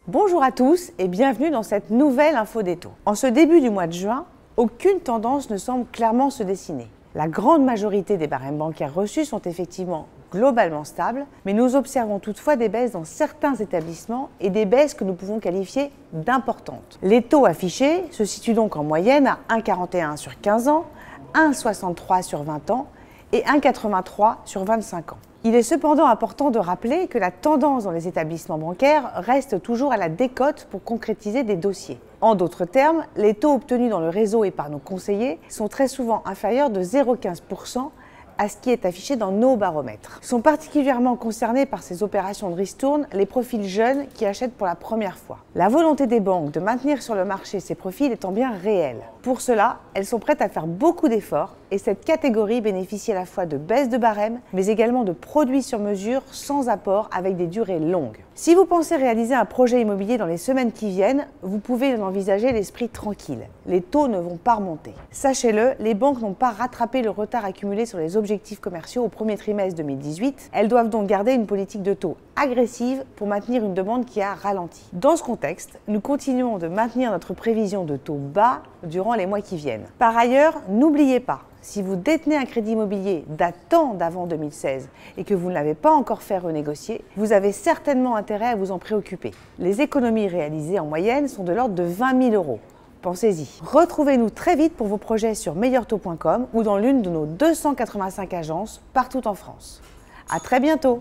Bonjour à tous et bienvenue dans cette nouvelle info des taux. En ce début du mois de juin, aucune tendance ne semble clairement se dessiner. La grande majorité des barèmes bancaires reçus sont effectivement globalement stables, mais nous observons toutefois des baisses dans certains établissements et des baisses que nous pouvons qualifier d'importantes. Les taux affichés se situent donc en moyenne à 1,41 sur 15 ans, 1,63 sur 20 ans et 1,83 sur 25 ans. Il est cependant important de rappeler que la tendance dans les établissements bancaires reste toujours à la décote pour concrétiser des dossiers. En d'autres termes, les taux obtenus dans le réseau et par nos conseillers sont très souvent inférieurs de 0,15% à ce qui est affiché dans nos baromètres. Sont particulièrement concernés par ces opérations de ristourne les profils jeunes qui achètent pour la première fois. La volonté des banques de maintenir sur le marché ces profils étant bien réelle. Pour cela, elles sont prêtes à faire beaucoup d'efforts et cette catégorie bénéficie à la fois de baisses de barème, mais également de produits sur mesure sans apport avec des durées longues. Si vous pensez réaliser un projet immobilier dans les semaines qui viennent, vous pouvez en envisager l'esprit tranquille. Les taux ne vont pas remonter. Sachez-le, les banques n'ont pas rattrapé le retard accumulé sur les objectifs commerciaux au premier trimestre 2018. Elles doivent donc garder une politique de taux agressive pour maintenir une demande qui a ralenti. Dans ce contexte, nous continuons de maintenir notre prévision de taux bas durant les mois qui viennent. Par ailleurs, n'oubliez pas, si vous détenez un crédit immobilier datant d'avant 2016 et que vous ne l'avez pas encore fait renégocier, vous avez certainement intérêt à vous en préoccuper. Les économies réalisées en moyenne sont de l'ordre de 20 000 €. Pensez-y. Retrouvez-nous très vite pour vos projets sur meilleurtaux.com ou dans l'une de nos 285 agences partout en France. À très bientôt!